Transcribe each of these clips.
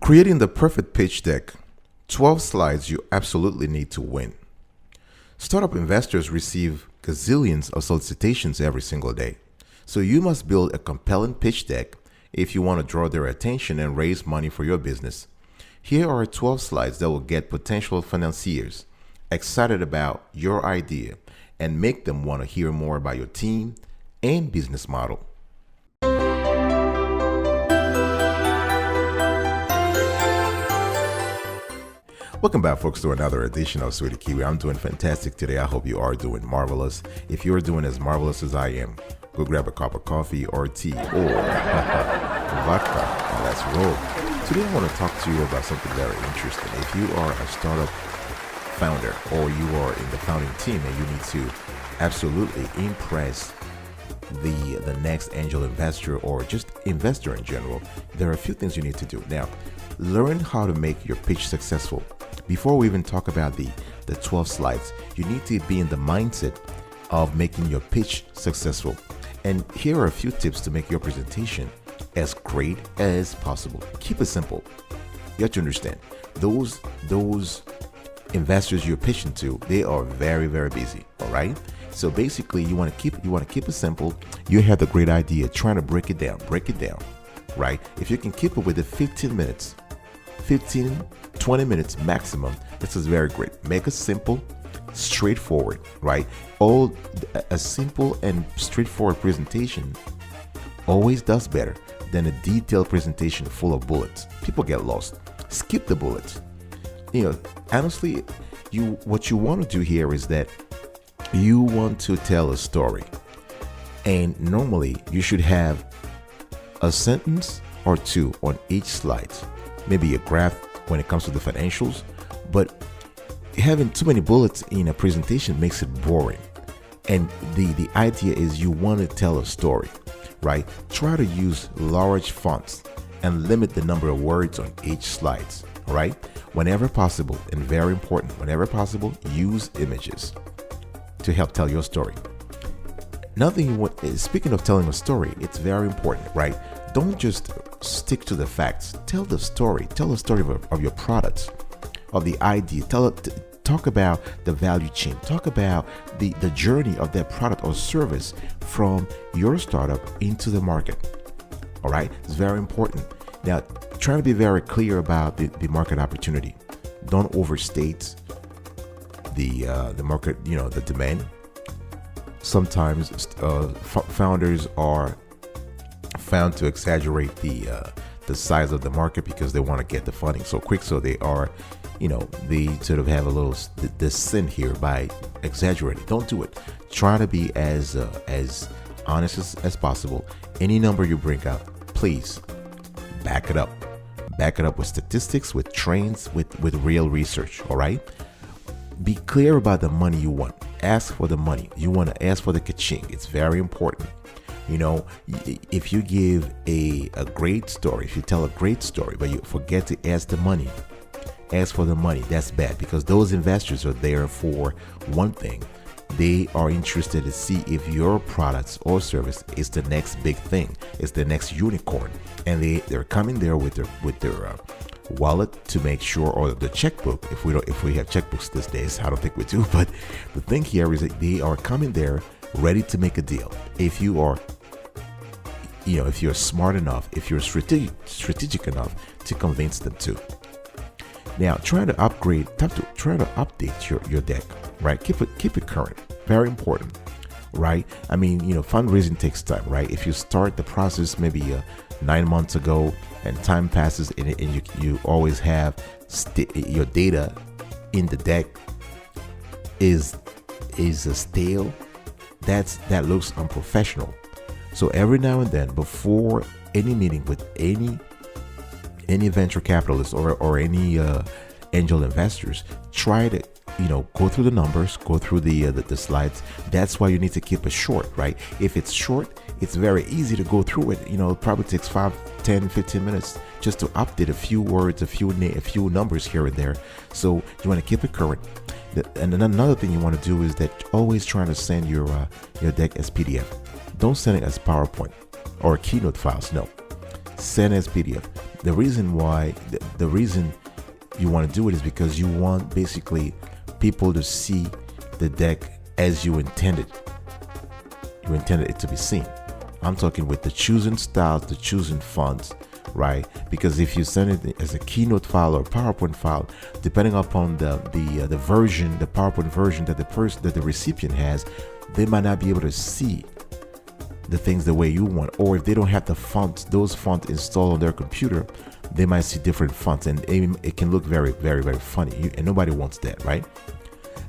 Creating the perfect pitch deck. 12 slides you absolutely need to win. Startup investors receive gazillions of solicitations every single day. So you must build a compelling pitch deck if you want to draw their attention and raise money for your business. Here are 12 slides that will get potential financiers excited about your idea and make them want to hear more about your team and business model. Welcome back, folks, to another edition of Sweetie Kiwi. I'm doing fantastic today. I hope you are doing marvelous. If you're doing as marvelous as I am, go grab a cup of coffee or tea or vodka and let's roll. Today I want to talk to you about something very interesting. If you are a startup founder or you are in the founding team and you need to absolutely impress the next angel investor or just investor in general, there are a few things you need to do. Now, learn how to make your pitch successful. Before we even talk about the 12 slides, you need to be in the mindset of making your pitch successful. And here are a few tips to make your presentation as great as possible. Keep it simple. You have to understand, those investors you're pitching to, they are very, very busy. All right. So basically, you want to keep it simple. You have the great idea, trying to break it down, right? If you can keep it within 15 minutes, 20 minutes maximum, this is very great. Make it simple, straightforward, right? A simple and straightforward presentation always does better than a detailed presentation full of bullets. People get lost. Skip the bullets. Honestly, what you want to do here is that you want to tell a story, and normally you should have a sentence or two on each slide, maybe a graph when it comes to the financials, but having too many bullets in a presentation makes it boring. And the idea is you want to tell a story, right? Try to use large fonts and limit the number of words on each slide, all right? Whenever possible, and very important, whenever possible, use images to help tell your story. Speaking of telling a story, it's very important, right? Don't just stick to the facts. Tell the story. Tell the story of your products, of the idea. Talk about the value chain. Talk about the journey of that product or service from your startup into the market. All right, it's very important. Now, try to be very clear about the market opportunity. Don't overstate the market, the demand. Sometimes founders are found to exaggerate the size of the market because they want to get the funding so quick. So they are, they sort of have a little this sin here by exaggerating. Don't do it. Try to be as honest as possible. Any number you bring out, please back it up. Back it up with statistics, with trends, with real research. All right. Be clear about the money you want. Ask for the money. You want to ask for the ka-ching. It's very important. If you give a great story, if you tell a great story, but you forget to ask for the money, that's bad, because those investors are there for one thing. They are interested to see if your products or service is the next big thing, is the next unicorn, and they're coming there with their wallet to make sure, or the checkbook. If we have checkbooks these days, I don't think we do. But the thing here is that they are coming there ready to make a deal. If you are, if you're smart enough, if you're strategic enough to convince them to. Now, try to update your deck, right? Keep it current. Very important, right? I mean, fundraising takes time, right? If you start the process maybe 9 months ago and time passes and you always have your data in the deck is stale, that looks unprofessional. So every now and then, before any meeting with any venture capitalist or any angel investors, try to go through the numbers, go through the slides. That's why you need to keep it short, right? If it's short, it's very easy to go through it. It probably takes 5, 10, 15 minutes just to update a few words, a few numbers here and there. So you want to keep it current. And then another thing you want to do is that always trying to send your deck as PDF. Don't send it as PowerPoint or Keynote files. No, send as PDF. The reason why, the reason you want to do it is because you want basically people to see the deck as you intended. You intended it to be seen. I'm talking with the chosen styles, the chosen fonts, right? Because if you send it as a Keynote file or PowerPoint file, depending upon the version, the PowerPoint version that the recipient has, they might not be able to see the things the way you want. Or if they don't have the fonts, those fonts installed on their computer, they might see different fonts, and it can look very, very, very funny. And nobody wants that, right?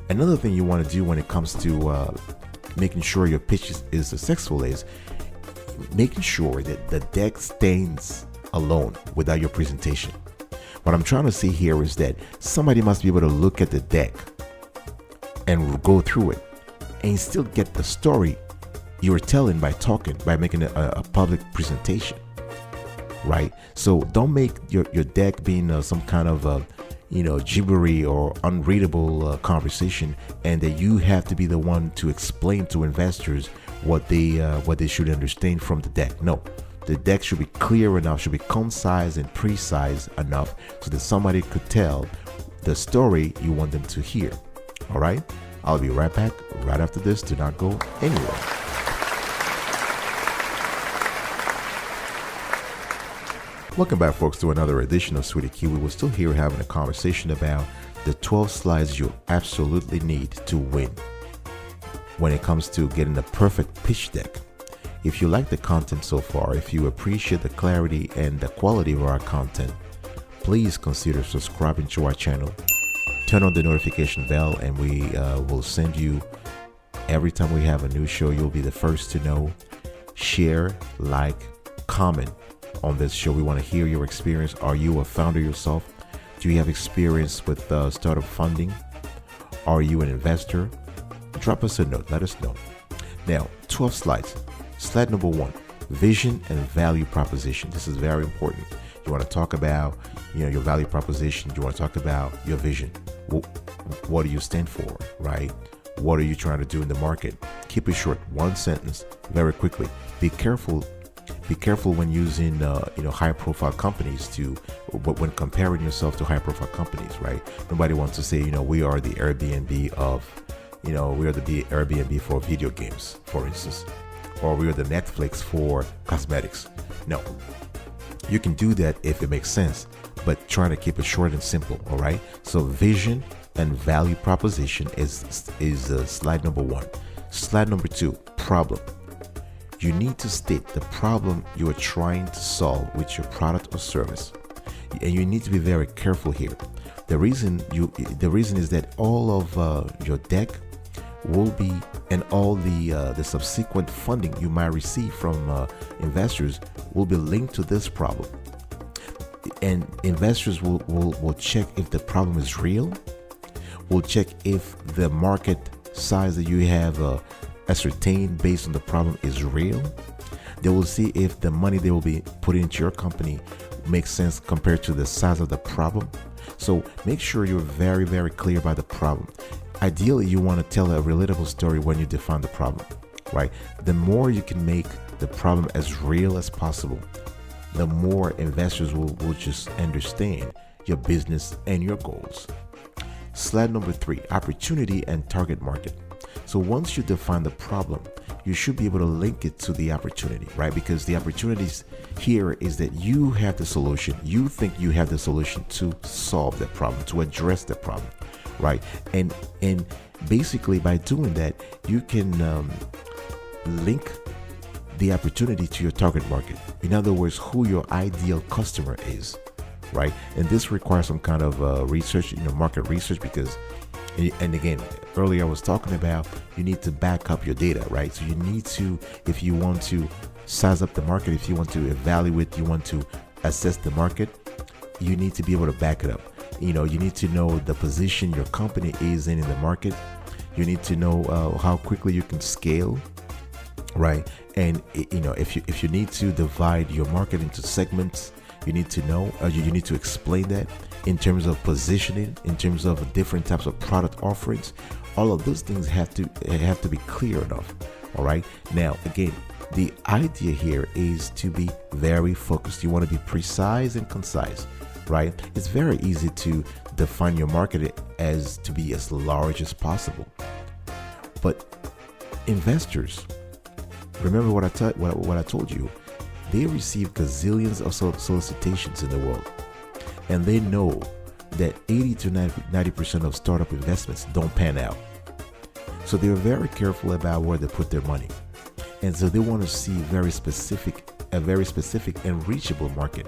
Another thing you want to do when it comes to making sure your pitch is successful is making sure that the deck stands alone without your presentation. What I'm trying to say here is that somebody must be able to look at the deck and go through it and still get the story you're telling by making a public presentation, right? So don't make your deck being some kind of gibbery or unreadable conversation, and that you have to be the one to explain to investors what they should understand from the deck. No, the deck should be clear enough, should be concise and precise enough so that somebody could tell the story you want them to hear. All right, I'll be right back right after this. Do not go anywhere. Welcome back, folks, to another edition of Sweetie Kiwi. We're still here having a conversation about the 12 slides you absolutely need to win when it comes to getting the perfect pitch deck. If you like the content so far, if you appreciate the clarity and the quality of our content, please consider subscribing to our channel. Turn on the notification bell, and we will send you every time we have a new show. You'll be the first to know. Share, like, comment on this show. We want to hear your experience. Are you a founder yourself? Do you have experience with startup funding? Are you an investor? Drop us a note. Let us know. Now, 12 slides. Slide number 1, vision and value proposition. This is very important. You want to talk about your value proposition. You want to talk about your vision. What do you stand for, right? What are you trying to do in the market? Keep it short. One sentence, very quickly. Be careful when using high-profile companies when comparing yourself to high-profile companies, right? Nobody wants to say, we are the Airbnb of, we are the Airbnb for video games, for instance, or we are the Netflix for cosmetics. No, you can do that if it makes sense, but trying to keep it short and simple. All right. So vision and value proposition is slide number 1. Slide number 2, problem. You need to state the problem you are trying to solve with your product or service, and you need to be very careful here. The reason is that all of your deck will be, and all the subsequent funding you might receive from investors will be linked to this problem, and investors will check if the problem is real, will check if the market size that you have ascertained based on the problem is real. They will see if the money they will be putting into your company makes sense compared to the size of the problem. So make sure you're very, very clear about the problem. Ideally, you want to tell a relatable story when you define the problem, right? The more you can make the problem as real as possible, the more investors will just understand your business and your goals. Slide number 3, opportunity and target market. So once you define the problem, you should be able to link it to the opportunity, right? Because the opportunities here is that you have the solution. You think you have the solution to solve that problem, to address the problem, right? And basically by doing that, you can link the opportunity to your target market. In other words, who your ideal customer is, right? And this requires some kind of research, market research, because, and again, earlier I was talking about, you need to back up your data, right? So you need to, if you want to size up the market, if you want to evaluate, you want to assess the market, you need to be able to back it up. You need to know the position your company is in the market. You need to know how quickly you can scale, right? And if you need to divide your market into segments, you need to know, you need to explain that in terms of positioning, in terms of different types of product offerings. All of those things have to be clear enough. All right. Now, again, The idea here is to be very focused. You want to be precise and concise, right? It's very easy to define your market as to be as large as possible. But investors, remember what I told you. They receive gazillions of solicitations in the world, and they know that 80 to 90% of startup investments don't pan out. So they're very careful about where they put their money. And so they want to see a very specific and reachable market.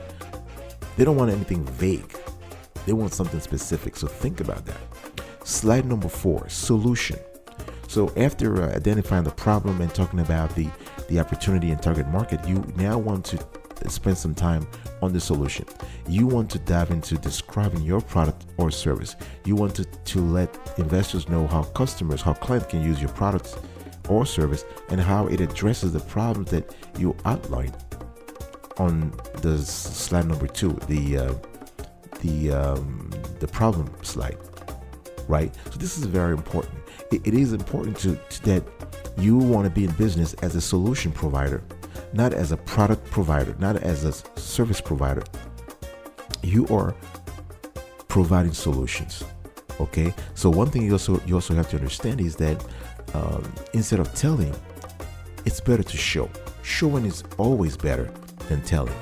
They don't want anything vague. They want something specific. So think about that. Slide number 4, solution. So after identifying the problem and talking about the opportunity and target market, you now want to spend some time on the solution. You want to dive into describing your product or service. You want to let investors know how clients can use your products or service and how it addresses the problems that you outlined on the slide number 2, the problem slide, right? So this is very important. It is important that you want to be in business as a solution provider, not as a product provider, not as a service provider. You are providing solutions. Okay. So one thing you also have to understand is that instead of telling, it's better to show. Showing is always better than telling.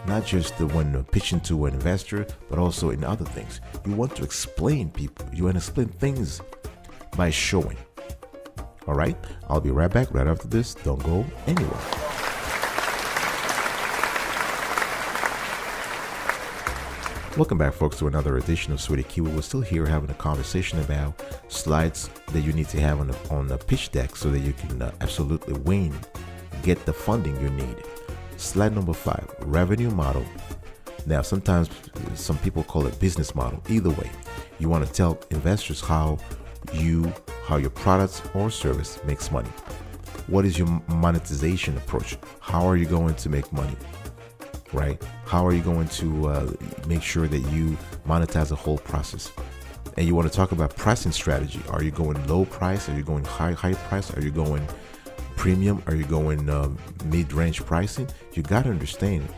Not just when pitching to an investor, but also in other things. You want to explain people. You want to explain things by showing. All right. I'll be right back right after this. Don't go anywhere. Welcome back, folks, to another edition of Sweetie Kiwi. We're still here having a conversation about slides that you need to have on the pitch deck so that you can absolutely win, get the funding you need. Slide number 5, revenue model. Now, sometimes some people call it business model. Either way, you want to tell investors how your products or service makes money. What is your monetization approach? How are you going to make money? Right? How are you going to make sure that you monetize the whole process? And you want to talk about pricing strategy. Are you going low price? Are you going high price? Are you going premium? Are you going mid-range pricing? You got to understand.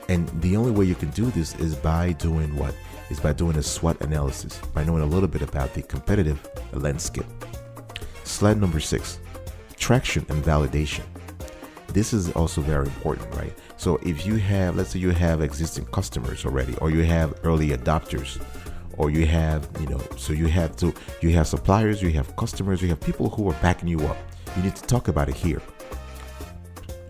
And the only way you can do this is by doing what? Is by doing a SWOT analysis, by knowing a little bit about the competitive landscape. Slide number 6, traction and validation. This is also very important, right? So if you have, let's say you have existing customers already, or you have early adopters, or you have, you have suppliers, you have customers, you have people who are backing you up. You need to talk about it here.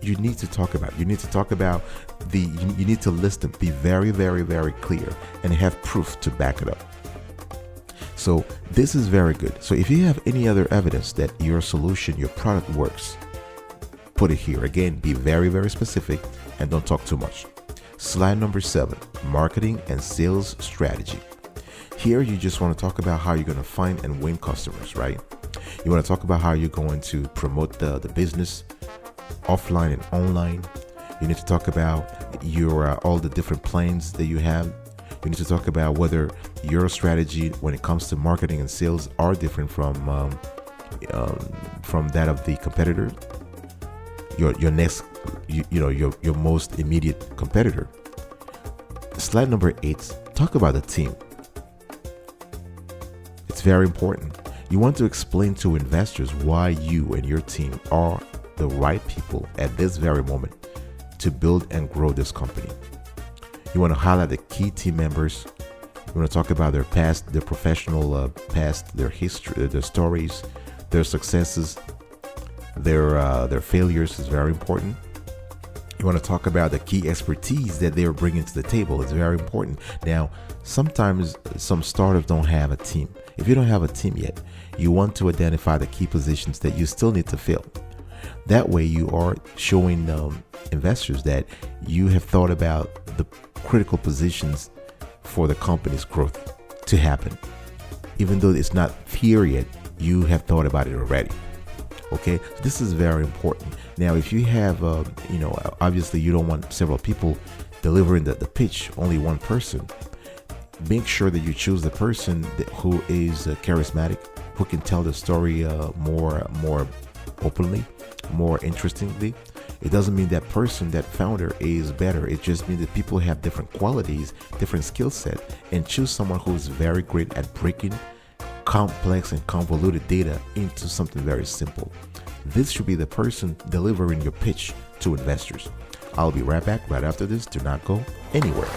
You need to talk about you need to list them, be very, very, very clear, and have proof to back it up. So this is very good. So if you have any other evidence that your solution, your product works, put it here. Again, be very, very specific and don't talk too much. Slide number 7, marketing and sales strategy. Here, you just want to talk about how you're going to find and win customers, right? You want to talk about how you're going to promote the business offline and online. You need to talk about your all the different plans that you have. You need to talk about whether your strategy when it comes to marketing and sales are different from that of the competitor. Your next, your most immediate competitor. Slide number 8, talk about the team. It's very important. You want to explain to investors why you and your team are the right people at this very moment to build and grow this company. You want to highlight the key team members. You want to talk about their past, their professional past, their history, their stories, their successes, their failures is very important. You want to talk about the key expertise that they're bringing to the table. It's very important. Now, sometimes some startups don't have a team. If you don't have a team yet, you want to identify the key positions that you still need to fill. That way you are showing investors that you have thought about the critical positions for the company's growth to happen. Even though it's not here yet, you have thought about it already. Okay, so this is very important. Now, if you have, obviously you don't want several people delivering the pitch, only one person. Make sure that you choose the person who is charismatic, who can tell the story more openly, more interestingly, it doesn't mean that person, that founder is better. It just means that people have different qualities, different skill set, and choose someone who's very great at breaking complex and convoluted data into something very simple. This should be the person delivering your pitch to investors. I'll be right back right after this. Do not go anywhere.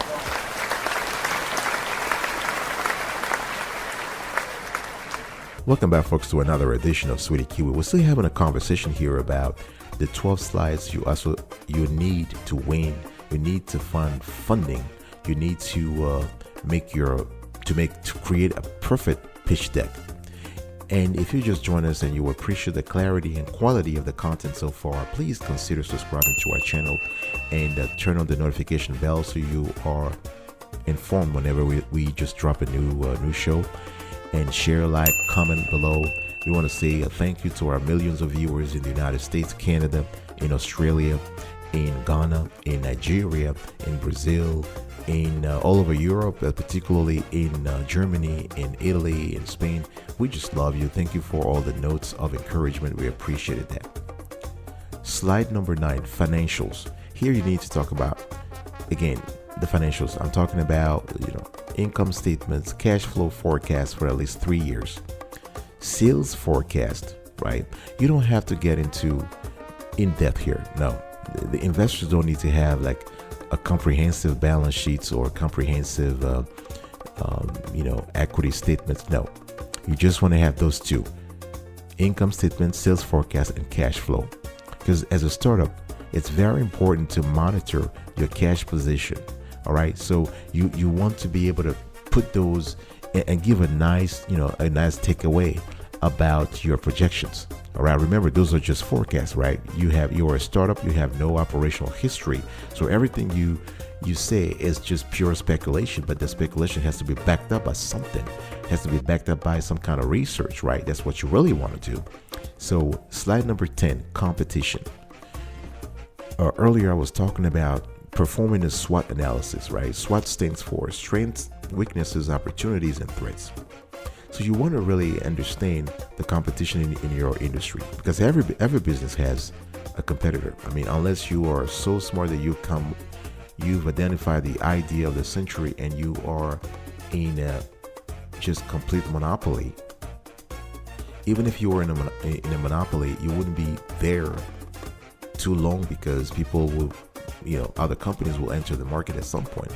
Welcome back, folks, to another edition of Sweetie Kiwi. We're still having a conversation here about the 12 slides you need to win. You need to find funding. You need to create a perfect pitch deck. And if you just join us and you appreciate the clarity and quality of the content so far, please consider subscribing to our channel and turn on the notification bell so you are informed whenever we just drop a new show. And share, like, comment below. We want to say a thank you to our millions of viewers in the United States, Canada, in Australia, in Ghana, in Nigeria, in Brazil, in all over Europe, particularly in Germany, in Italy, in Spain. We just love you. Thank you for all the notes of encouragement. We appreciated that. Slide number 9, financials. Here you need to talk about, again, the financials. I'm talking about, income statements, cash flow forecast for at least 3 years, sales forecast, right? You don't have to get into in depth here. No, the investors don't need to have like a comprehensive balance sheets or comprehensive, equity statements. No, you just want to have those two: income statement, sales forecast, and cash flow. Because as a startup, it's very important to monitor your cash position. All right, so you want to be able to put those and give a nice takeaway about your projections. All right, remember, those are just forecasts, right? You're a startup, you have no operational history, so everything you say is just pure speculation. But the speculation has to be backed up by something. It has to be backed up by some kind of research, right? That's what you really want to do. So slide number 10, competition. Earlier I was talking about performing a SWOT analysis, right? SWOT stands for strengths, weaknesses, opportunities, and threats. So you want to really understand the competition in your industry, because every business has a competitor. I mean, unless you are so smart that you've identified the idea of the century and you are in a just complete monopoly. Even if you were in a monopoly, you wouldn't be there too long, because people will, other companies will enter the market at some point.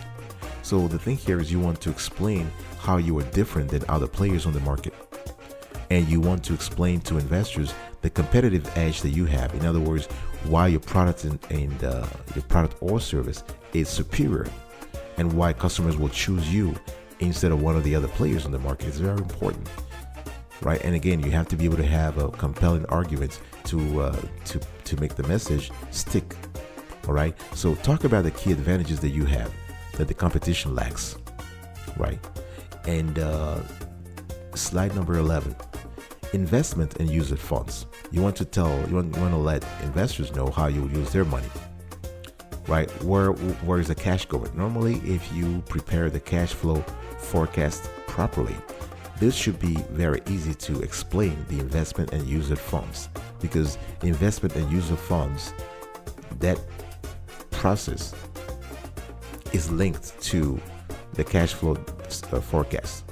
So the thing here is you want to explain how you are different than other players on the market. And you want to explain to investors the competitive edge that you have. In other words, why your product and your product or service is superior, and why customers will choose you instead of one of the other players on the market. Is very important, right? And again, you have to be able to have a compelling argument to make the message stick. All right. So talk about the key advantages that you have that the competition lacks, right? And slide number 11, investment and use of funds. You want to let investors know how you use their money, right? Where is the cash going? Normally, if you prepare the cash flow forecast properly, this should be very easy to explain the investment and use of funds, because investment and use of funds, that process is linked to the cash flow forecast,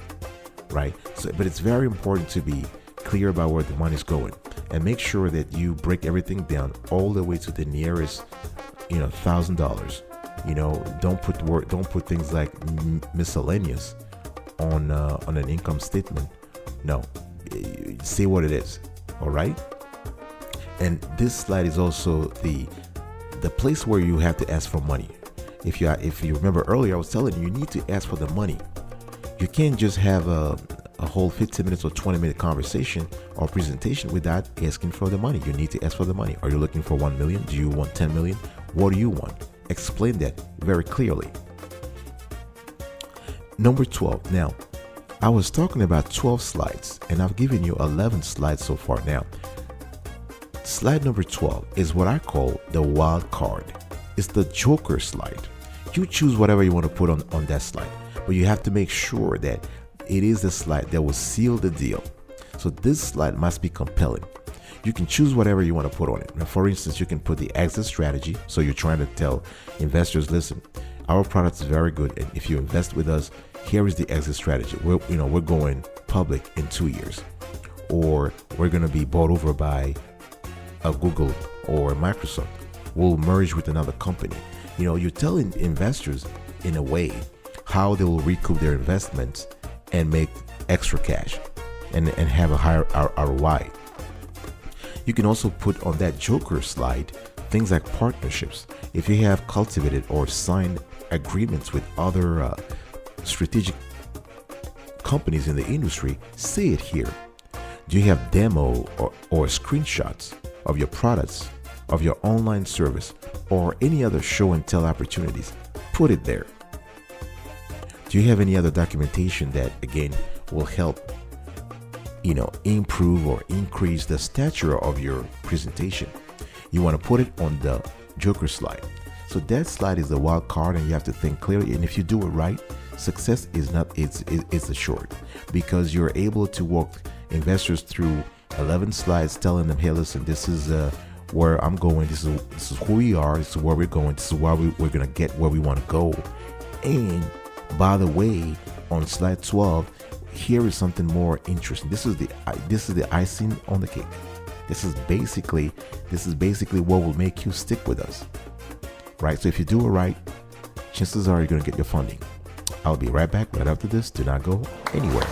right? So, but it's very important to be clear about where the money is going, and make sure that you break everything down all the way to the nearest, $1,000. Don't put things like miscellaneous on an income statement. No, say what it is. All right. And this slide is also the place where you have to ask for money. If you remember earlier, I was telling you need to ask for the money. You can't just have a whole 15 minutes or 20-minute conversation or presentation without asking for the money. You need to ask for the money. Are you looking for 1 million? Do you want 10 million? What do you want? Explain that very clearly. Number 12. Now, I was talking about 12 slides, and I've given you 11 slides so far. Now, slide number 12 is what I call the wild card. It's the Joker slide. You choose whatever you want to put on that slide, but you have to make sure that it is the slide that will seal the deal. So this slide must be compelling. You can choose whatever you want to put on it. Now, for instance, you can put the exit strategy. So you're trying to tell investors, listen, our product is very good, and if you invest with us, here is the exit strategy. We're going public in 2 years, or we're going to be bought over by a Google or Microsoft. We'll merge with another company. You're telling investors in a way how they will recoup their investments and make extra cash and have a higher ROI. You can also put on that Joker slide things like partnerships. If you have cultivated or signed agreements with other strategic companies in the industry, say it here. Do you have demo or screenshots of your products, of your online service, or any other show and tell opportunities? Put it there. Do you have any other documentation that, again, will help improve or increase the stature of your presentation? You want to put it on the Joker slide. So that slide is the wild card, and you have to think clearly. And if you do it right, success is not, it's assured, because you're able to walk investors through 11 slides telling them, hey, listen, this is where I'm going. This is who we are. This is where we're going. This is why we're going to get where we want to go. And by the way, on slide 12, here is something more interesting. This is the icing on the cake. This is basically what will make you stick with us, right? So if you do it right, chances are you're going to get your funding. I'll be right back right after this. Do not go anywhere.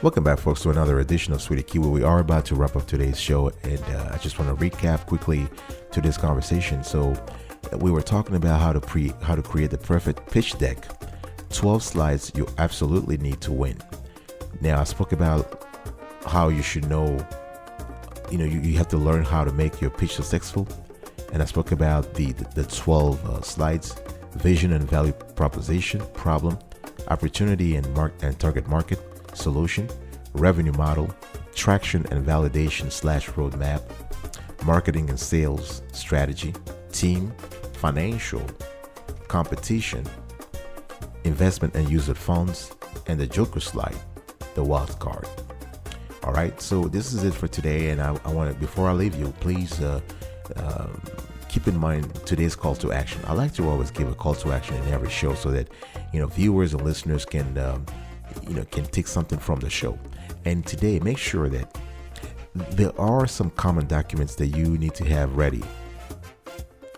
Welcome back, folks, to another edition of Sweetie Kiwi. We are about to wrap up today's show, and I just want to recap quickly to this conversation. So we were talking about how to create the perfect pitch deck. 12 slides you absolutely need to win. Now, I spoke about how you should know, you have to learn how to make your pitch successful. And I spoke about the 12 slides: vision and value proposition, problem, opportunity and target market, solution, revenue model, traction and validation / roadmap, marketing and sales strategy, team, financial, competition, investment and use of funds, and the Joker slide, the wild card. All right, so this is it for today, and I want to, before I leave you, please keep in mind today's call to action. I like to always give a call to action in every show so that viewers and listeners can take something from the show. And today, make sure that there are some common documents that you need to have ready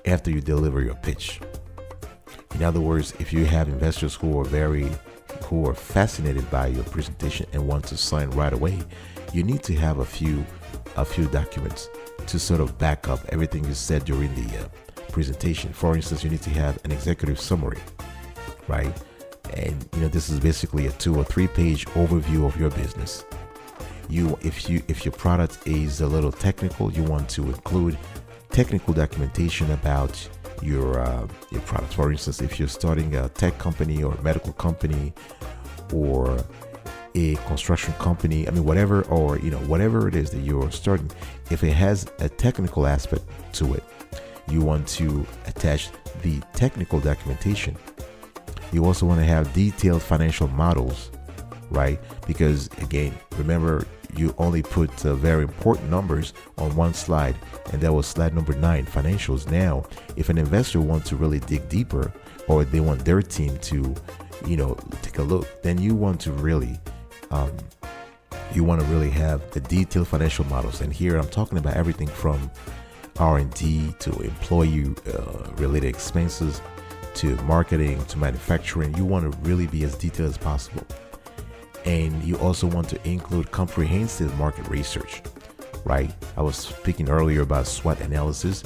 after you deliver your pitch. In other words, if you have investors who are fascinated by your presentation and want to sign right away, you need to have a few documents to sort of back up everything you said during the presentation. For instance, you need to have an executive summary, right? And this is basically a 2 or 3 page overview of your business. If your product is a little technical, you want to include technical documentation about your product. For instance, if you're starting a tech company or a medical company or a construction company, whatever, or whatever it is that you're starting, if it has a technical aspect to it, you want to attach the technical documentation. You also want to have detailed financial models, right? Because again, remember, you only put very important numbers on one slide, and that was slide number 9, financials. Now, if an investor wants to really dig deeper, or they want their team to, take a look, then you want to really have the detailed financial models. And here I'm talking about everything from R&D to employee related expenses to marketing to manufacturing. You want to really be as detailed as possible. And you also want to include comprehensive market research, right? I was speaking earlier about SWOT analysis,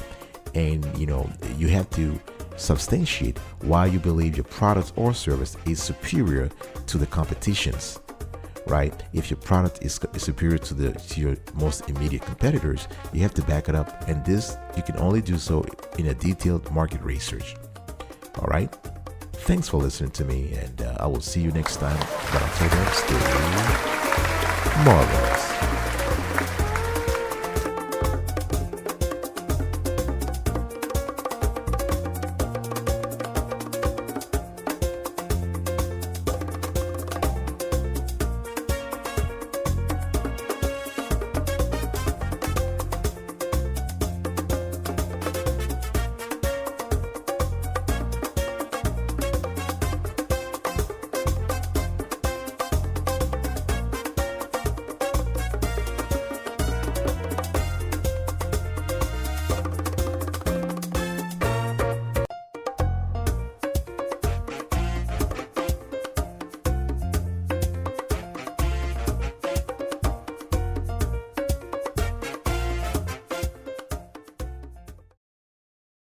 and you have to substantiate why you believe your product or service is superior to the competition's, right? If your product is superior to your most immediate competitors, you have to back it up, and this you can only do so in a detailed market research. All right. Thanks for listening to me, and I will see you next time. But until then, stay marvelous.